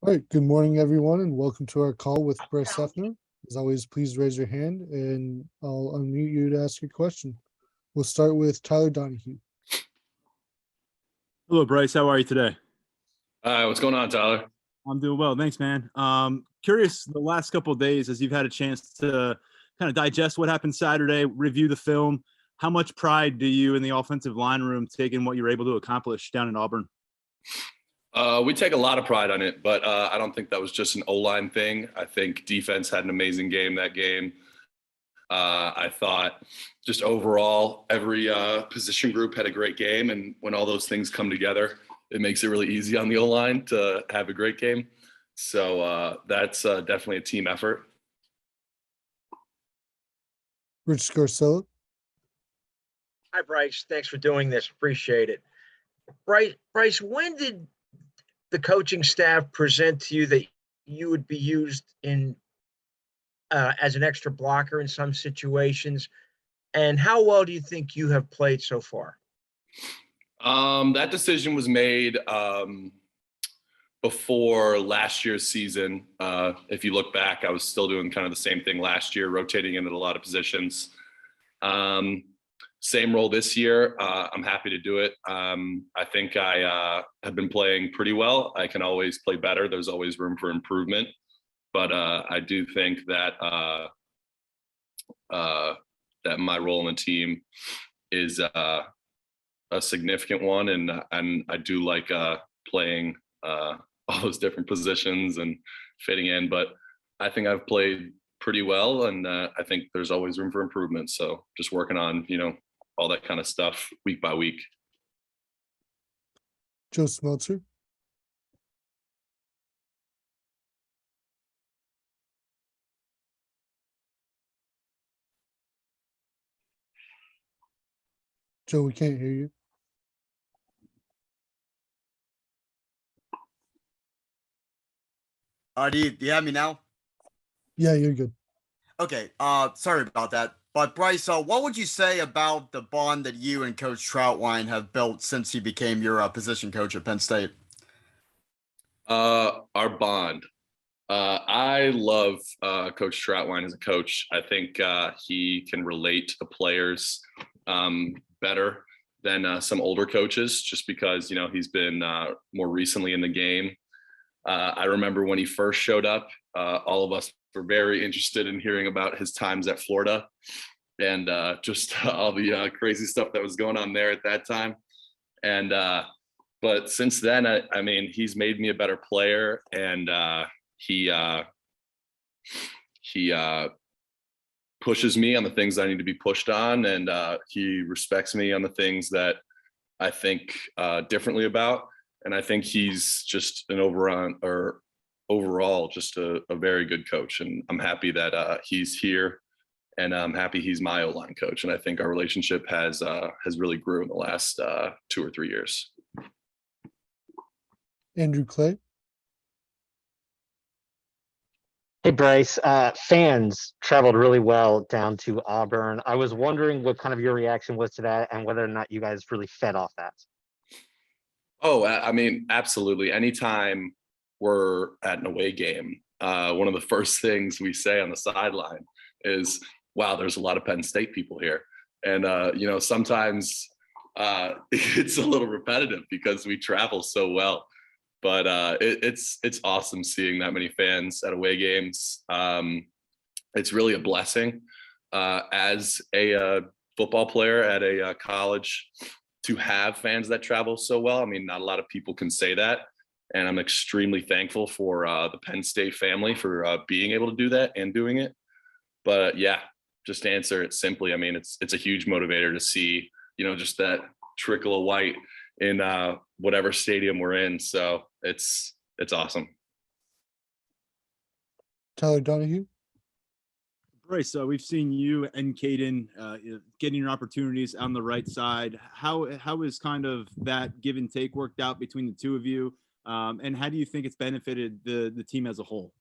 All right, good morning, everyone, and welcome to our call with Bryce Effner. As always, please raise your hand and I'll unmute you to ask your question. We'll start with Tyler Donahue. Hello, Bryce. How are you today? Hi, what's going on, Tyler? I'm doing well. Thanks, man. Curious, the last couple of days, as you've had a chance to kind of digest what happened Saturday, review the film, how much pride do you in the offensive line room take in what you were able to accomplish down in Auburn? We take a lot of pride on it, but I don't think that was just an O-line thing. I think defense had an amazing game that game. I thought just overall, every position group had a great game, and when all those things come together, it makes it really easy on the O-line to have a great game. So that's definitely a team effort. Rich Scarcella. Hi, Bryce. Thanks for doing this. Appreciate it. Bryce, when did the coaching staff present to you that you would be used in as an extra blocker in some situations? And how well do you think you have played so far? That decision was made before last year's season. If you look back, I was still doing kind of the same thing last year, rotating into a lot of positions. Same role this year. I'm happy to do it. I think I have been playing pretty well. I can always play better. There's always room for improvement. But I do think that that my role in the team is a significant one, and I do like playing all those different positions and fitting in. But I think I've played pretty well, and I think there's always room for improvement. So just working on, all that kind of stuff week by week. Joe Smeltzer. Joe, we can't hear you. Do you have me now? Yeah, you're good. Okay. Sorry about that. But Bryce, what would you say about the bond that you and Coach Troutwine have built since he became your position coach at Penn State? Our bond. I love Coach Troutwine as a coach. I think he can relate to the players better than some older coaches, just because he's been more recently in the game. I remember when he first showed up, all of us were very interested in hearing about his times at Florida and just all the crazy stuff that was going on there at that time. And but since then, I mean, he's made me a better player, and he pushes me on the things I need to be pushed on, and he respects me on the things that I think differently about. And I think he's just an overall just a very good coach, and I'm happy that he's here, and I'm happy he's my O-line coach. And I think our relationship has really grew in the last 2 or 3 years. Andrew Clay. Hey, Bryce. Fans traveled really well down to Auburn. I was wondering what kind of your reaction was to that and whether or not you guys really fed off that. Oh, I mean, absolutely. Anytime we're at an away game, one of the first things we say on the sideline is, wow, there's a lot of Penn State people here. And, sometimes it's a little repetitive because we travel so well. But it's awesome seeing that many fans at away games. It's really a blessing as a football player at a college to have fans that travel so well. I mean, not a lot of people can say that. And I'm extremely thankful for the Penn State family for being able to do that and doing it. But yeah, just to answer it simply, I mean, it's a huge motivator to see, just that trickle of white in whatever stadium we're in. So it's awesome. Tyler Donahue. Bryce, we've seen you and Caden getting your opportunities on the right side. How is kind of that give and take worked out between the two of you? And how do you think it's benefited the team as a whole?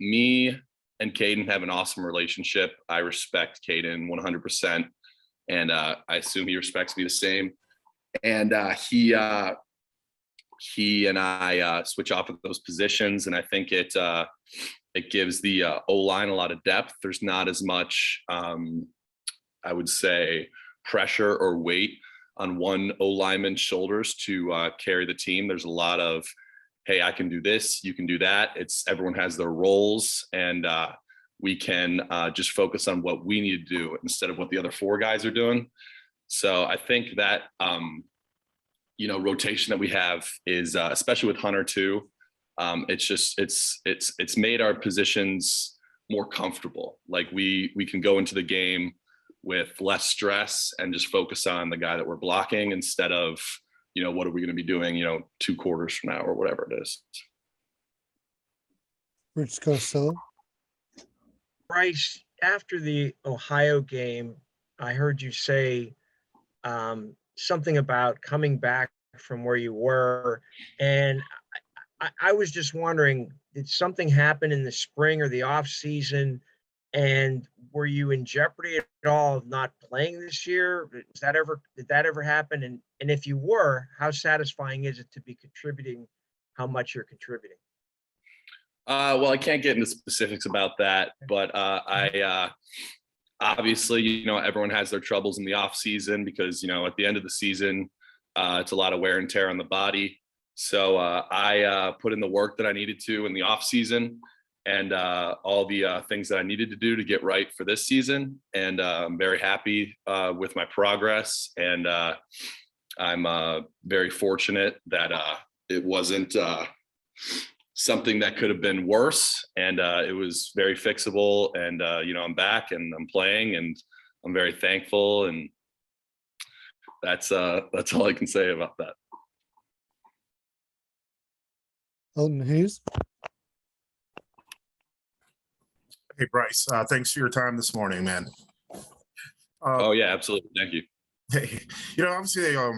Me and Caden have an awesome relationship. I respect Caden 100%. And I assume he respects me the same. and he and I switch off of those positions, and I think it gives the O-line a lot of depth. There's not as much, I would say, pressure or weight on one O-lineman's shoulders to carry the team. There's a lot of, hey, I can do this, you can do that. It's everyone has their roles, and we can just focus on what we need to do instead of what the other four guys are doing. So I think that rotation that we have is, especially with Hunter too, it's made our positions more comfortable. Like we can go into the game with less stress and just focus on the guy that we're blocking instead of, what are we going to be doing, 2 quarters from now or whatever it is. Rich Costello. Bryce, after the Ohio game, I heard you say something about coming back from where you were. And I was just wondering, did something happen in the spring or the off season? And were you in jeopardy at all of not playing this year? Did that ever happen? And if you were, how satisfying is it to be contributing how much you're contributing? Well, I can't get into specifics about that, but I obviously, everyone has their troubles in the off season because, at the end of the season, it's a lot of wear and tear on the body. So I put in the work that I needed to in the off season and all the things that I needed to do to get right for this season. And I'm very happy with my progress. And I'm very fortunate that it wasn't something that could have been worse. And it was very fixable. And, I'm back and I'm playing and I'm very thankful. And that's all I can say about that. Elton Hayes. Hey, Bryce, thanks for your time this morning, man. Oh, yeah, absolutely. Thank you. Hey, obviously a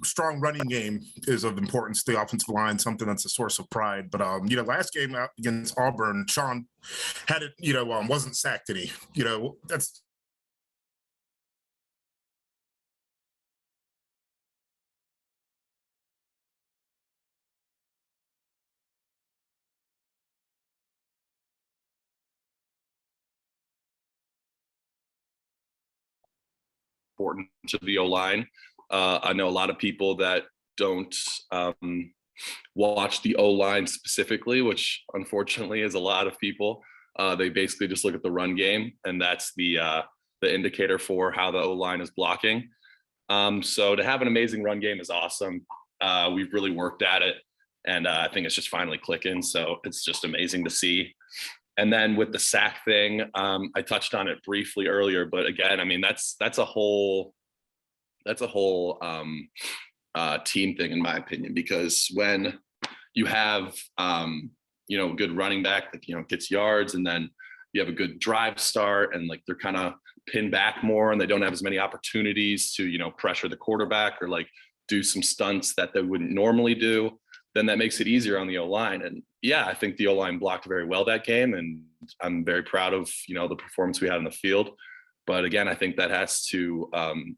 strong running game is of importance to the offensive line, something that's a source of pride. But, last game out against Auburn, Sean had it, wasn't sacked any, that's important to the O-line. I know a lot of people that don't watch the O-line specifically, which unfortunately is a lot of people. They basically just look at the run game, and that's the indicator for how the O-line is blocking. So to have an amazing run game is awesome. We've really worked at it, and I think it's just finally clicking. So it's just amazing to see. And then with the sack thing, I touched on it briefly earlier, but again, I mean, that's a whole team thing in my opinion, because when you have, good running back that, gets yards, and then you have a good drive start and like they're kind of pinned back more and they don't have as many opportunities to, pressure the quarterback or like do some stunts that they wouldn't normally do, then that makes it easier on the O-line. And yeah, I think the O-line blocked very well that game, and I'm very proud of, the performance we had in the field. But again, I think that has to,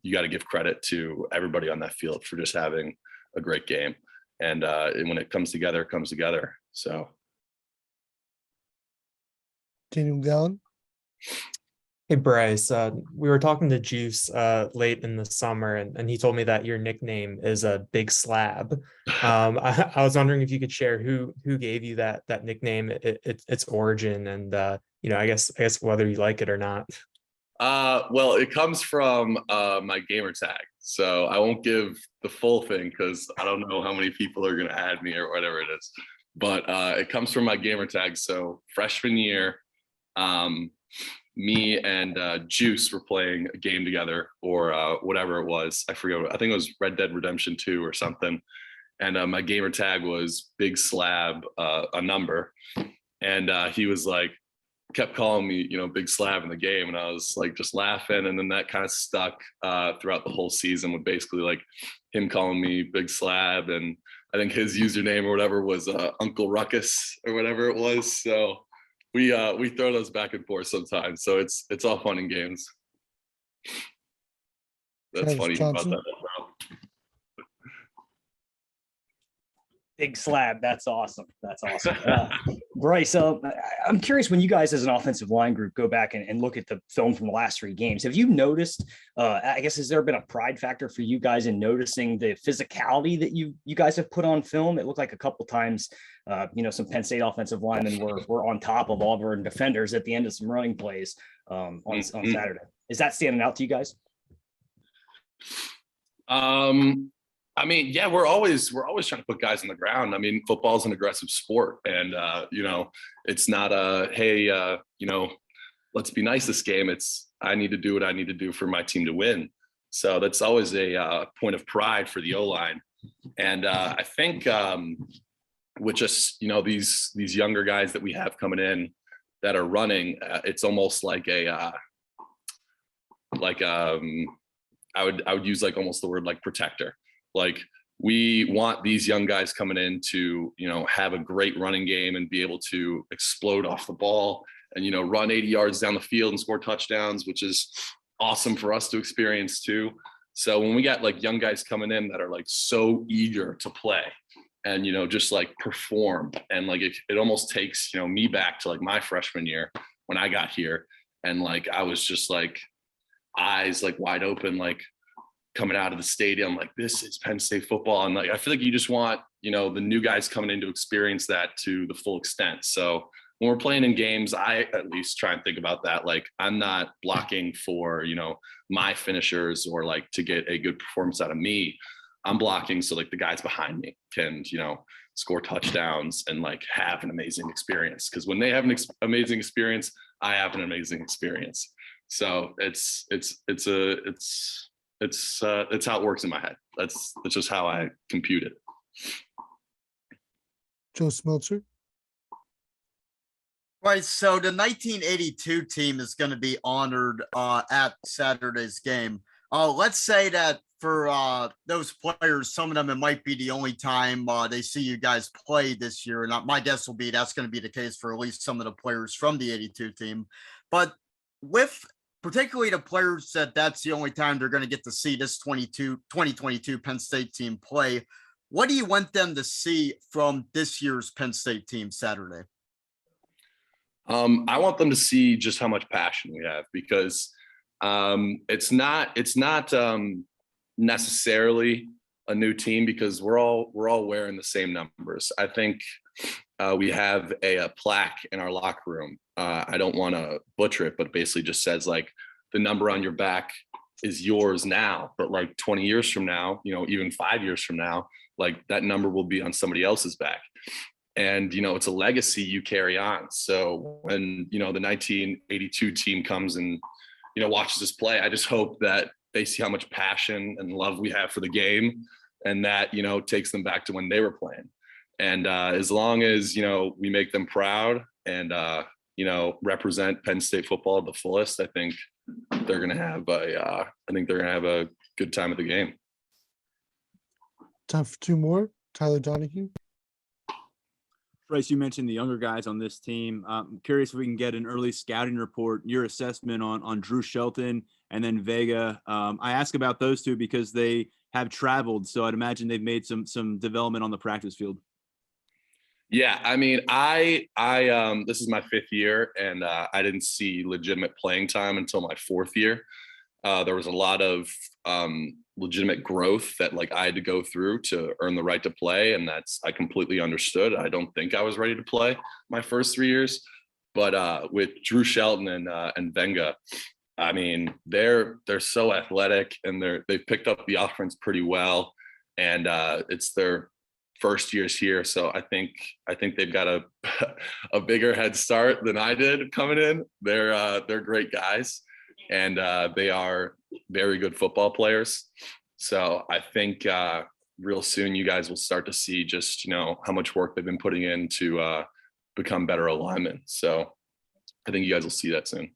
you got to give credit to everybody on that field for just having a great game. And when it comes together, it comes together. So. Daniel Gallen. Hey, Bryce, we were talking to Juice late in the summer, and he told me that your nickname is a Big Slab. I was wondering if you could share who gave you that nickname, its origin, and I guess whether you like it or not. Well, it comes from my gamer tag, so I won't give the full thing because I don't know how many people are going to add me or whatever it is. But it comes from my gamer tag. So freshman year, me and Juice were playing a game together, or whatever it was. I forget. I think it was Red Dead Redemption 2 or something. And my gamer tag was Big Slab, a number. And he was like, kept calling me, Big Slab in the game. And I was like, just laughing. And then that kind of stuck throughout the whole season, with basically like him calling me Big Slab. And I think his username or whatever was Uncle Ruckus or whatever it was. So we throw those back and forth sometimes. So it's all fun and games. That's Travis funny Johnson. about that. Big Slab. That's awesome. That's awesome. Bryce, I'm curious, when you guys as an offensive line group go back and look at the film from the last 3 games, have you noticed, I guess, has there been a pride factor for you guys in noticing the physicality that you guys have put on film? It looked like a couple times, some Penn State offensive linemen were on top of Auburn defenders at the end of some running plays on Saturday. Is that standing out to you guys? I mean, yeah, we're always trying to put guys on the ground. I mean, football is an aggressive sport, and it's not hey, let's be nice this game. It's I need to do what I need to do for my team to win. So that's always a point of pride for the O-line. And I think with just these younger guys that we have coming in that are running, it's almost like I would use like almost the word like protector. Like we want these young guys coming in to, have a great running game and be able to explode off the ball and, run 80 yards down the field and score touchdowns, which is awesome for us to experience too. So when we got like young guys coming in that are like so eager to play and, just like perform, and like it almost takes, me back to like my freshman year when I got here. And like, I was just like eyes like wide open, like coming out of the stadium, like this is Penn State football. And like, I feel like you just want, the new guys coming in to experience that to the full extent. So when we're playing in games, I at least try and think about that. Like I'm not blocking for, my finishers or like to get a good performance out of me. I'm blocking so like the guys behind me can, score touchdowns and like have an amazing experience. Cause when they have an amazing experience, I have an amazing experience. So it's how it works in my head. That's just how I compute it. Joe Smeltzer. Right, so the 1982 team is going to be honored at Saturday's game. Let's say that for those players, some of them, it might be the only time they see you guys play this year. And my guess will be that's going to be the case for at least some of the players from the 82 team. But with particularly the players that's the only time they're going to get to see this 2022 Penn State team play, what do you want them to see from this year's Penn State team Saturday? I want them to see just how much passion we have, because it's not necessarily a new team, because we're all wearing the same numbers. I think we have a plaque in our locker room. I don't want to butcher it, but basically just says like the number on your back is yours now, but like 20 years from now, even 5 years from now, like that number will be on somebody else's back. And, it's a legacy you carry on. So when, the 1982 team comes and, watches us play, I just hope that they see how much passion and love we have for the game, and that, takes them back to when they were playing. And as long as, we make them proud and, represent Penn State football to the fullest, I think they're going to have a good time at the game. Time for 2 more. Tyler Donahue. Bryce, you mentioned the younger guys on this team. I'm curious if we can get an early scouting report, your assessment on Drew Shelton and then Vega. I ask about those two because they have traveled, so I'd imagine they've made some development on the practice field. Yeah, I mean, I this is my 5th year, and I didn't see legitimate playing time until my 4th year. There was a lot of legitimate growth that like I had to go through to earn the right to play, and I completely understood. I don't think I was ready to play my first 3 years, but with Drew Shelton and Venga, I mean, they're so athletic, and they've picked up the offense pretty well, and it's their first years here, so I think they've got a bigger head start than I did coming in. They're great guys, and they are very good football players. So I think real soon you guys will start to see just how much work they've been putting in to become better alignment. So I think you guys will see that soon.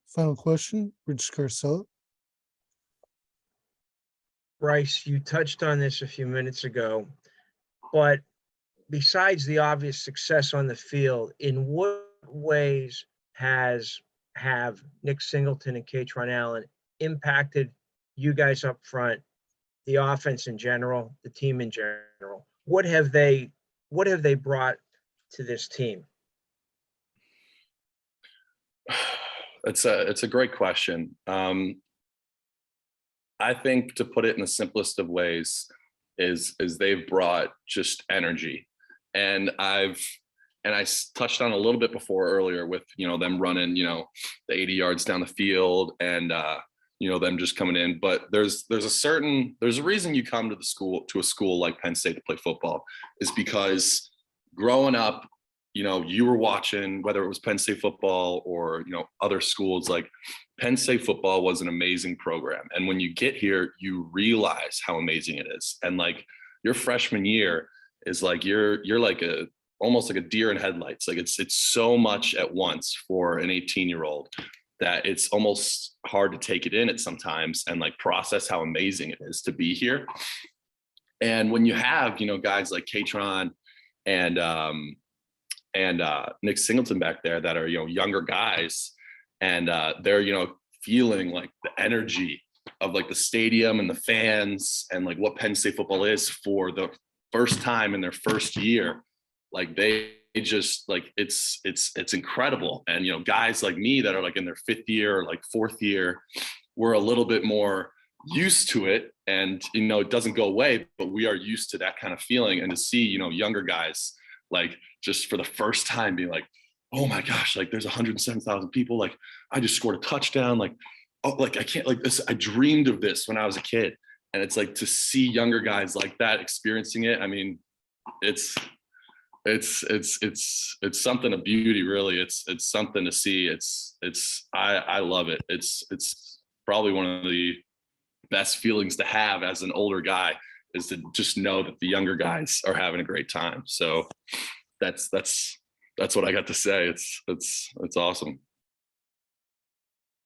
Final question, Rich Carcella. Bryce, you touched on this a few minutes ago, but besides the obvious success on the field, in what ways have Nick Singleton and Troutwine Allen impacted you guys up front, the offense in general, the team in general? what have they brought to this team? It's a great question. I think, to put it in the simplest of ways, is they've brought just energy, and I touched on a little bit before earlier with, them running, the 80 yards down the field, and them just coming in. But there's a reason you come to a school like Penn State to play football, is because growing up, you were watching, whether it was Penn State football or, other schools, like Penn State football was an amazing program. And when you get here, you realize how amazing it is. And like your freshman year is like, you're like almost like a deer in headlights. Like it's so much at once for an 18-year-old that it's almost hard to take it in at sometimes and like process how amazing it is to be here. And when you have, guys like Katron and Nick Singleton back there that are, younger guys, and they're, feeling like the energy of like the stadium and the fans and like what Penn State football is for the first time in their first year. Like they just like, it's incredible. And, guys like me that are like in their fifth year or like fourth year, we're a little bit more used to it, and, it doesn't go away, but we are used to that kind of feeling. And to see, younger guys, like just for the first time being like, oh my gosh, like there's 107,000 people. Like I just scored a touchdown. Like, oh, like I can't, like this, I dreamed of this when I was a kid. And it's like to see younger guys like that experiencing it. I mean, it's something of beauty, really. It's something to see. I love it. It's probably one of the best feelings to have as an older guy, is to just know that the younger guys are having a great time. So that's what I got to say. It's awesome.